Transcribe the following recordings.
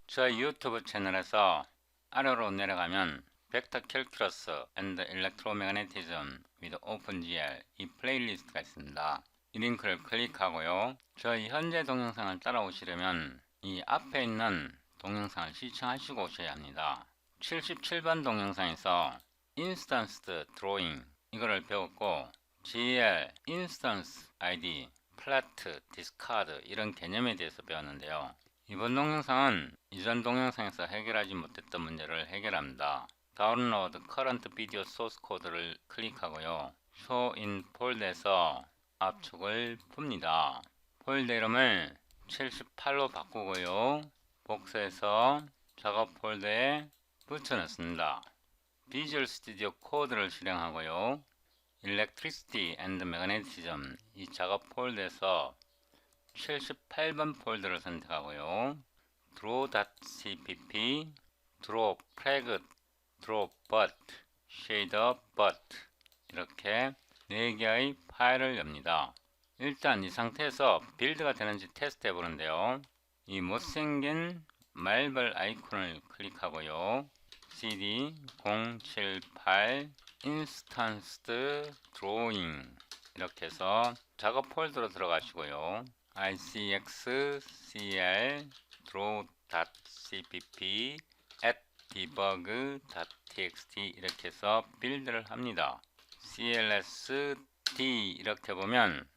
저희 유튜브 채널에서 아래로 내려가면 벡터 캘큘러스 앤드 일렉트로매그네티즘 with OpenGL 이 플레이리스트가 있습니다. 이 링크를 클릭하고요. 저희 현재 동영상을 따라오시려면 이 앞에 있는 동영상을 시청하시고 오셔야 합니다. 77번 동영상에서 인스턴스 드로잉 이거를 배웠고 GL, 인스턴스 ID, 플래트, 디스카드 이런 개념에 대해서 배웠는데요. 이번 동영상은 이전 동영상에서 해결하지 못했던 문제를 해결합니다. 다운로드 커런트 비디오 소스 코드를 클릭하고요. Show in 폴더에서 압축을 풉니다. 폴더 이름을 78로 바꾸고요. 복사해서 작업 폴더에 붙여넣습니다. 비주얼 스튜디오 코드를 실행하고요. Electricity and Magnetism 이 작업 폴더에서 78번 폴더를 선택하고요. draw.cpp, draw flag, draw but, shader but 이렇게 4개의 파일을 엽니다. 일단 이 상태에서 빌드가 되는지 테스트 해보는데요. 이 못생긴 말벌 아이콘을 클릭하고요. cd 078 인스턴스 드로잉 이렇게 해서 작업 폴더로 들어가시고요. icxcl draw.cpp at debug.txt 이렇게 해서 빌드를 합니다. clsd 이렇게 보면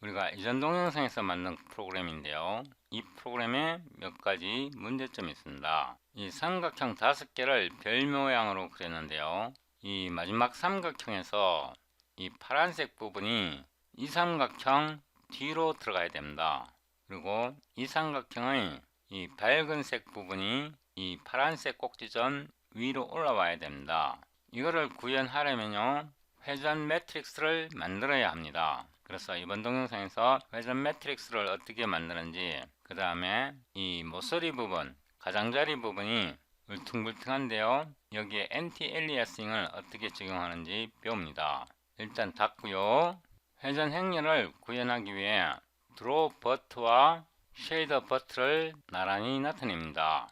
우리가 이전 동영상에서 만든 프로그램인데요. 이 프로그램에 몇 가지 문제점이 있습니다. 이 삼각형 5개를 별 모양으로 그렸는데요. 이 마지막 삼각형에서 이 파란색 부분이 이 삼각형 뒤로 들어가야 됩니다. 그리고 이 삼각형의 이 밝은색 부분이 이 파란색 꼭지점 위로 올라와야 됩니다. 이거를 구현하려면요, 회전 매트릭스를 만들어야 합니다. 그래서 이번 동영상에서 회전 매트릭스를 어떻게 만드는지, 그 다음에 이 모서리 부분, 가장자리 부분이 울퉁불퉁한데요, 여기에 엔티 엘리아싱을 어떻게 적용하는지 배웁니다. 일단 닫고요. 회전 행렬을 구현하기 위해 드로우 버트와 쉐이더 버트를 나란히 나타냅니다.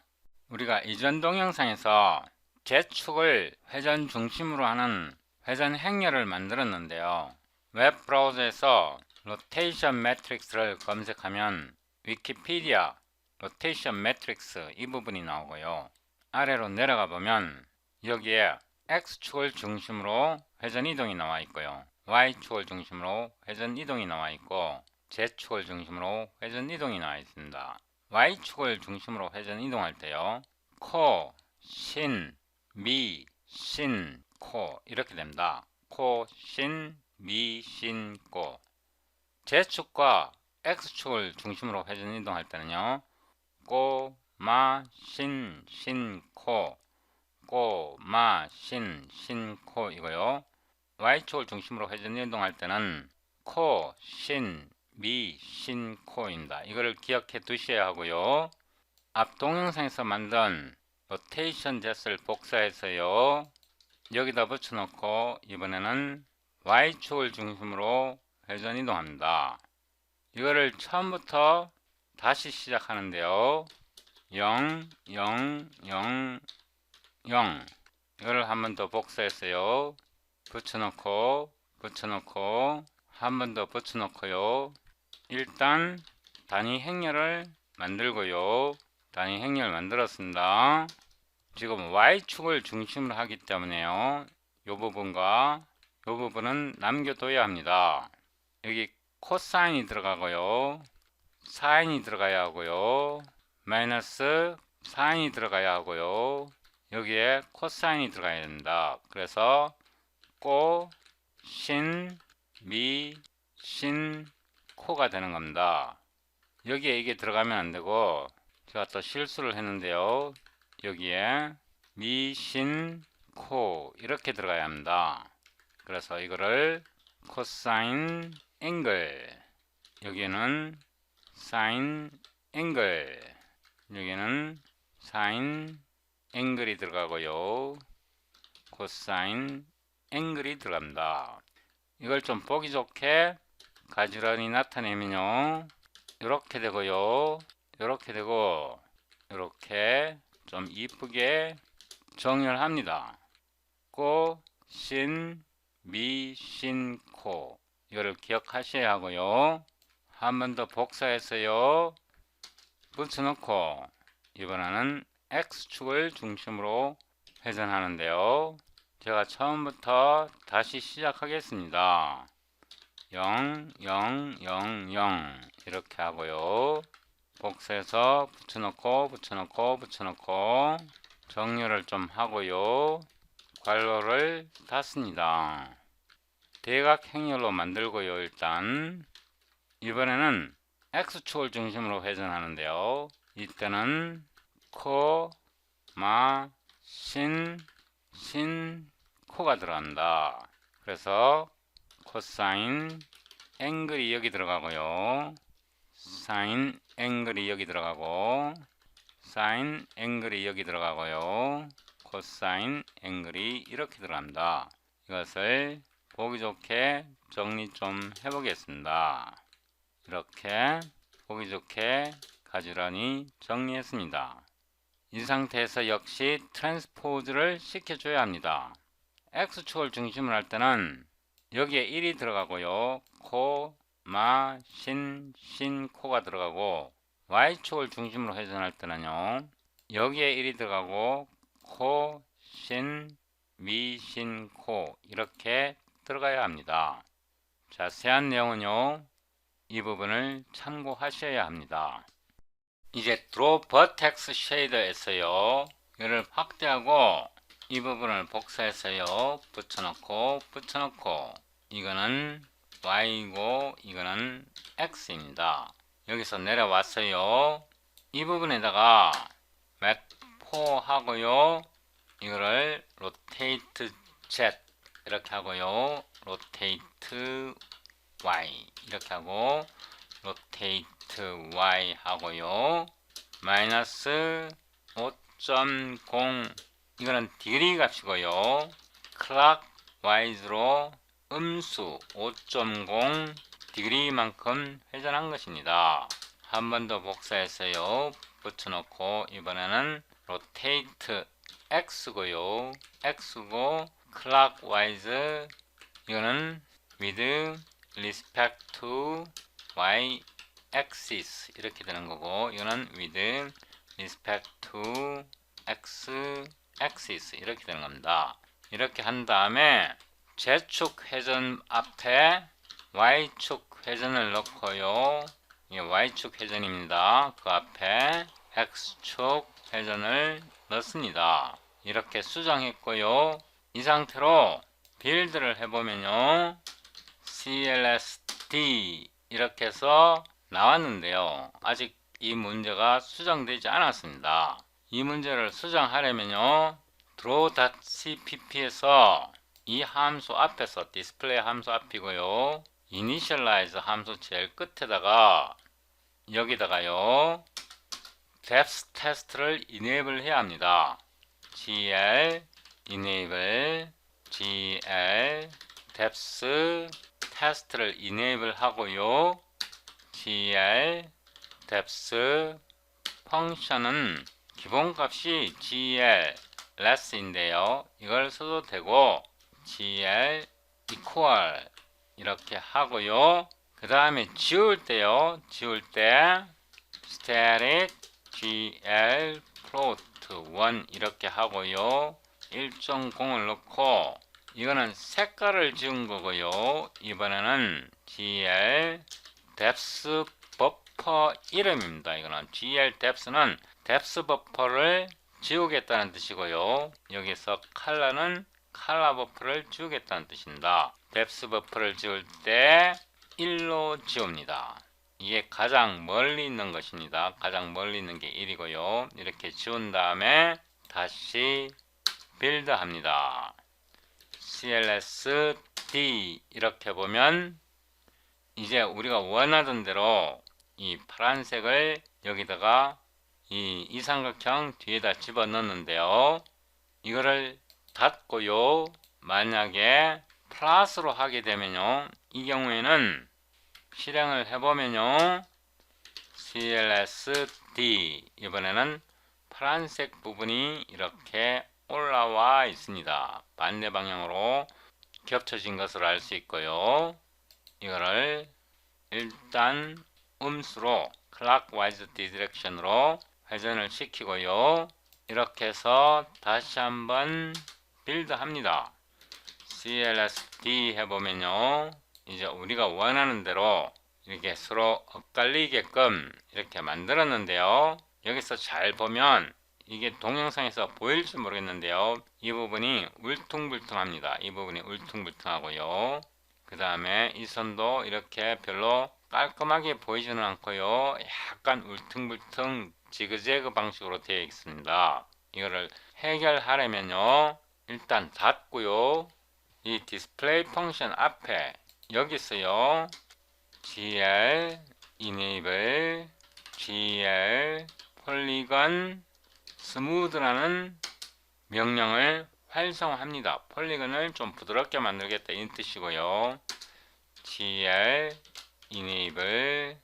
우리가 이전 동영상에서 Z축을 회전 중심으로 하는 회전 행렬을 만들었는데요. 웹 브라우저에서 로테이션 매트릭스를 검색하면 위키피디아 로테이션 매트릭스 이 부분이 나오고요. 아래로 내려가 보면 여기에 X축을 중심으로 회전 이동이 나와 있고요. Y축을 중심으로 회전 이동이 나와 있고 Z축을 중심으로 회전 이동이 나와 있습니다. Y축을 중심으로 회전 이동할 때요, 코, 신, 미, 신, 코 이렇게 됩니다. 코, 신, 미, 신, 코. Z축과 X축을 중심으로 회전 이동할 때는요, 꼬, 마, 신, 신, 코, 꼬, 마, 신, 신, 코 이고요. Y축을 중심으로 회전 이동할 때는 코, 신, 미, 신, 코입니다. 이거를 기억해 두셔야 하고요. 앞 동영상에서 만든 로테이션 젯을 복사해서요, 여기다 붙여놓고 이번에는 Y축을 중심으로 회전 이동합니다. 이거를 처음부터 다시 시작하는데요. 0, 0, 0, 0 이거를 한 번 더 복사했어요. 붙여놓고 한 번 더 붙여놓고요. 일단 단위 행렬을 만들고요. 단위 행렬 만들었습니다. 지금 Y축을 중심으로 하기 때문에요, 이 부분과 이 부분은 남겨둬야 합니다. 여기 코사인이 들어가고요, 사인이 들어가야 하고요, 마이너스 사인이 들어가야 하고요, 여기에 코사인이 들어가야 됩니다. 그래서 꼬, 신, 미, 신, 코가 되는 겁니다. 여기에 이게 들어가면 안 되고, 제가 또 실수를 했는데요, 여기에 미, 신, 코 이렇게 들어가야 합니다. 그래서 이거를 코사인 앵글, 여기는 사인 앵글, 여기는 사인 앵글이 들어가고요, 코사인 앵글이 들어갑니다. 이걸 좀 보기 좋게 가지런히 나타내면요, 이렇게 되고요, 이렇게 되고, 이렇게 좀 이쁘게 정렬 합니다. 꼬, 신, 미, 신, 코. 이거를 기억하셔야 하고요. 한 번 더 복사해서요. 붙여놓고 이번에는 X축을 중심으로 회전하는데요. 제가 처음부터 다시 시작하겠습니다. 0, 0, 0, 0 이렇게 하고요. 복사해서 붙여놓고 정렬을 좀 하고요. 괄호를 닫습니다. 대각 행렬로 만들고요. 일단 이번에는 X축을 중심으로 회전하는데요. 이때는 코, 마, 신, 코가 들어간다. 그래서 코사인 앵글이 여기 들어가고요. 사인 앵글이 여기 들어가고, 사인 앵글이 여기 들어가고요. 코사인 앵글이 이렇게 들어간다. 이것을 보기 좋게 정리 좀 해보겠습니다. 이렇게 보기 좋게 가지런히 정리했습니다. 이 상태에서 역시 트랜스포즈를 시켜줘야 합니다. X축을 중심으로 할 때는 여기에 1이 들어가고요. 코, 마, 신, 코가 들어가고, Y축을 중심으로 회전할 때는요. 여기에 1이 들어가고 코, 신, 미, 신, 코 이렇게 들어가야 합니다. 자세한 내용은요. 이 부분을 참고하셔야 합니다. 이제 Draw Vertex Shader에서요. 이를 확대하고 이 부분을 복사해서요. 붙여놓고 이거는 Y고 이거는 X입니다. 여기서 내려왔어요. 이 부분에다가 Mat 4 하고요. 이거를 Rotate Z 이렇게 하고요. Rotate Y 이렇게 하고 Rotate Y 하고요. 마이너스 5.0 이거는 디그리 값이고요. Clockwise로 음수 5.0 디그리만큼 회전한 것입니다. 한 번 더 복사해서요. 붙여놓고 이번에는 Rotate X고요. X고 Clockwise 이거는 with respect to Y axis 이렇게 되는 거고 이거는 with respect to X axis 이렇게 되는 겁니다. 이렇게 한 다음에 Z축 회전 앞에 Y축 회전을 넣고요. 이게 Y축 회전입니다. 그 앞에 X축 회전을 넣습니다. 이렇게 수정했고요. 이 상태로 빌드를 해보면요. CLSD 이렇게 해서 나왔는데요. 아직 이 문제가 수정되지 않았습니다. 이 문제를 수정하려면요. draw.cpp에서 이 함수 앞에서 디스플레이 함수 앞이고요. initialize 함수 제일 끝에다가 여기다가요. depth test를 enable 해야 합니다. gl enable gl depth test를 enable 하고요. gl depth 펑션은 기본값이 gl less인데요. 이걸 써도 되고 gl equal 이렇게 하고요. 그 다음에 지울 때요. 지울 때 static gl float 1 이렇게 하고요. 1.0을 넣고 이거는 색깔을 지운 거고요. 이번에는 gl depth buffer 이름입니다. 이거는 gl depth는 depth buffer를 지우겠다는 뜻이고요. 여기서 컬러는 컬러 버퍼를 지우겠다는 뜻입니다. depth buffer를 지울 때 1로 지웁니다. 이게 가장 멀리 있는 것입니다. 가장 멀리 있는 게 1이고요. 이렇게 지운 다음에 다시 빌드 합니다. CLSD 이렇게 보면 이제 우리가 원하던 대로 이 파란색을 여기다가 이 삼각형 뒤에다 집어 넣는데요. 이거를 닫고요. 만약에 플러스로 하게 되면요. 이 경우에는 실행을 해보면요. CLSD 이번에는 파란색 부분이 이렇게 올라와 있습니다. 반대 방향으로 겹쳐진 것을 알 수 있고요. 이거를 일단 음수로 clockwise direction으로 회전을 시키고요. 이렇게 해서 다시 한번 빌드 합니다. CLSD 해보면요, 이제 우리가 원하는 대로 이렇게 서로 엇갈리게끔 이렇게 만들었는데요. 여기서 잘 보면 이게 동영상에서 보일지 모르겠는데요, 이 부분이 울퉁불퉁합니다. 이 부분이 울퉁불퉁하고요. 그 다음에 이 선도 이렇게 별로 깔끔하게 보이지는 않고요, 약간 울퉁불퉁 지그재그 방식으로 되어 있습니다. 이거를 해결하려면요, 일단 닫고요, 이 디스플레이 펑션 앞에 여기서요, gl enable gl polygon smooth라는 명령을 활성화합니다. 폴리건을 좀 부드럽게 만들겠다 이 뜻이고요. gl enable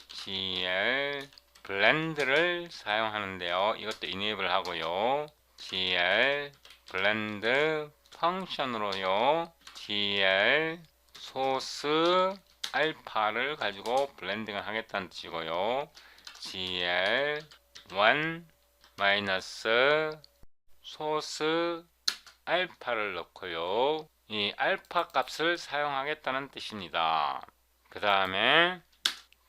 gl blend를 사용하는데요. 이것도 enable 하고요. gl blend 펑션으로요, gl 소스 알파를 가지고 블렌딩을 하겠다는 뜻이고요. gl1 마이너스 소스 알파를 넣고요, 이 알파 값을 사용하겠다는 뜻입니다. 그 다음에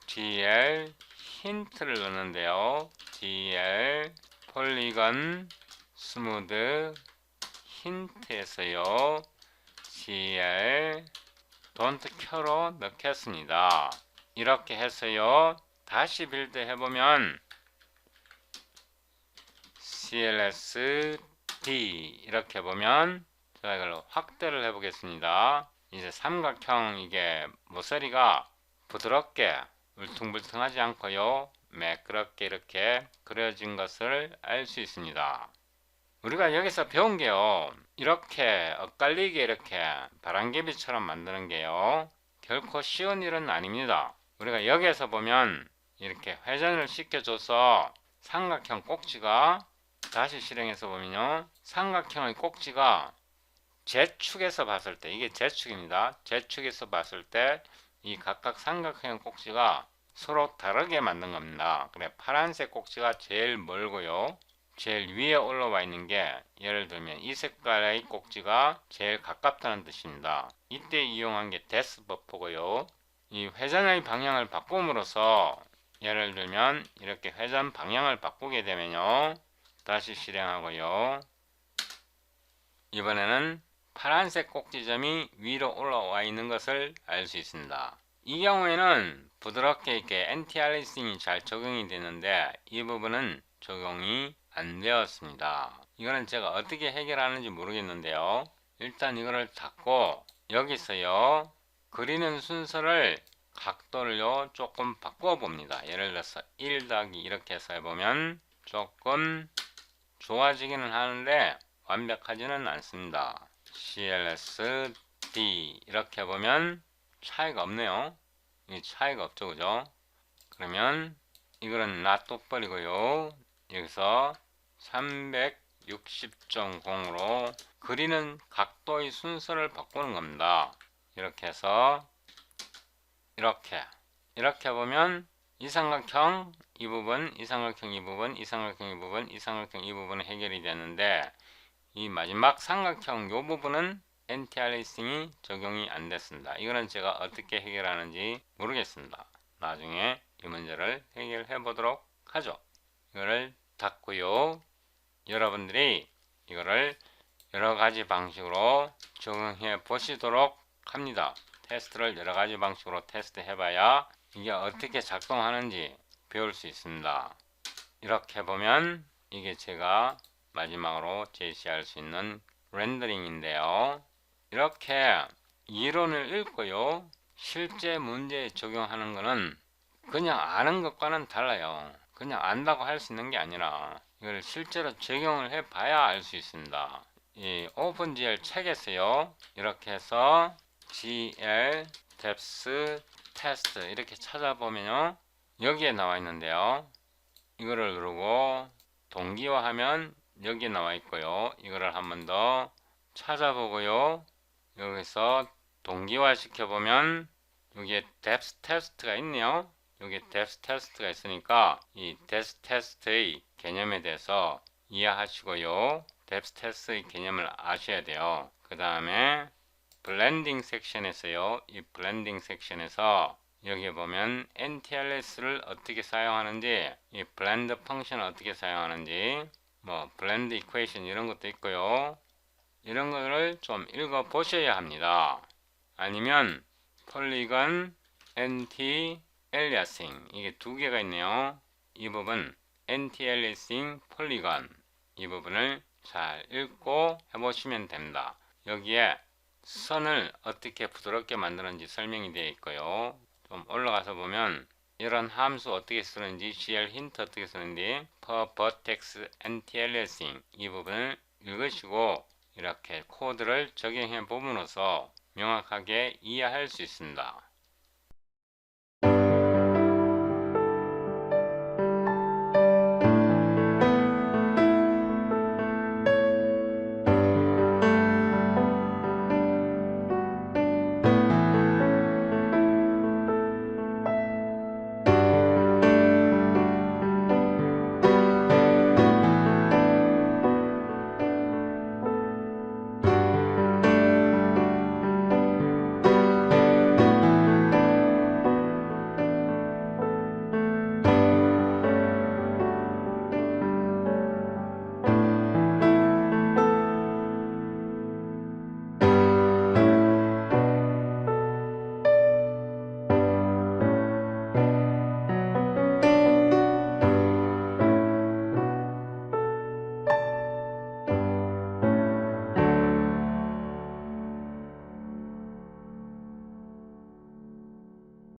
gl 힌트를 넣는데요, gl 폴리건 스무드 힌트에서요, gl don't care로 넣겠습니다. 이렇게 해서요, 다시 빌드 해보면 CLSD 이렇게 보면, 제가 이걸 확대를 해보겠습니다. 이제 삼각형 이게 모서리가 부드럽게 울퉁불퉁하지 않고요, 매끄럽게 이렇게 그려진 것을 알 수 있습니다. 우리가 여기서 배운 게요, 이렇게 엇갈리게 이렇게 바람개비처럼 만드는 게요, 결코 쉬운 일은 아닙니다. 우리가 여기에서 보면 이렇게 회전을 시켜줘서 삼각형 꼭지가, 다시 실행해서 보면요, 삼각형의 꼭지가 Z축에서 봤을 때, 이게 Z축입니다. Z축에서 봤을 때 이 각각 삼각형 꼭지가 서로 다르게 만든 겁니다. 그래, 파란색 꼭지가 제일 멀고요, 제일 위에 올라와 있는 게, 예를 들면 이 색깔의 꼭지가 제일 가깝다는 뜻입니다. 이때 이용한 게 데스 버퍼고요. 이 회전의 방향을 바꿈으로써, 예를 들면 이렇게 회전 방향을 바꾸게 되면요, 다시 실행하고요, 이번에는 파란색 꼭지점이 위로 올라와 있는 것을 알 수 있습니다. 이 경우에는 부드럽게 이렇게 엔티알리싱이 잘 적용이 되는데, 이 부분은 적용이 안 되었습니다. 이거는 제가 어떻게 해결하는지 모르겠는데요, 일단 이거를 닫고 여기서요, 그리는 순서를 각도를요 조금 바꾸어 봅니다. 예를 들어서 1 더하기 이렇게 해서 해보면 조금 좋아지기는 하는데 완벽하지는 않습니다. CLSD 이렇게 해보면 차이가 없네요. 이 차이가 없죠, 그죠? 그러면 이거는 놔둬버리고요, 여기서 360.0으로 그리는 각도의 순서를 바꾸는 겁니다. 이렇게 해서 이렇게 보면 이 삼각형 이 부분, 이 삼각형 이 부분, 이 삼각형 이 부분, 이 삼각형 이 부분은 해결이 되는데, 이 마지막 삼각형 이 부분은 엔티알리싱이 적용이 안 됐습니다. 이거는 제가 어떻게 해결하는지 모르겠습니다. 나중에 이 문제를 해결해 보도록 하죠. 이거를 닫고요, 여러분들이 이거를 여러가지 방식으로 적용해 보시도록 합니다. 테스트를 여러가지 방식으로 테스트 해봐야 이게 어떻게 작동하는지 배울 수 있습니다. 이렇게 보면 이게 제가 마지막으로 제시할 수 있는 렌더링인데요, 이렇게 이론을 읽고요, 실제 문제에 적용하는 것은 그냥 아는 것과는 달라요. 그냥 안다고 할 수 있는 게 아니라 이걸 실제로 적용을 해 봐야 알 수 있습니다. 이 오픈GL 책에서요, 이렇게 해서 GL depth test 이렇게 찾아보면요, 여기에 나와 있는데요, 이거를 누르고 동기화하면 여기 나와 있고요. 이거를 한 번 더 찾아보고요. 여기서 동기화 시켜보면 여기에 depth test가 있네요. 여기 depth test가 있으니까 이 depth test의 개념에 대해서 이해하시고요. depth test의 개념을 아셔야 돼요. 그 다음에 블렌딩 섹션에서요. 이 블렌딩 섹션에서 여기 보면 NTLS를 어떻게 사용하는지, 이 블렌드 펑션을 어떻게 사용하는지, 뭐 블렌드 이퀘이션 이런 것도 있고요. 이런 거를 좀 읽어 보셔야 합니다. 아니면 폴리건, anti-aliasing 이게 두 개가 있네요. 이 부분 anti-aliasing, 폴리건 이 부분을 잘 읽고 해보시면 됩니다. 여기에 선을 어떻게 부드럽게 만드는지 설명이 되어 있고요. 좀 올라가서 보면 이런 함수 어떻게 쓰는지, CL 힌트 어떻게 쓰는지, per vertex anti-aliasing 이 부분을 읽으시고 이렇게 코드를 적용해 보므로써 명확하게 이해할 수 있습니다.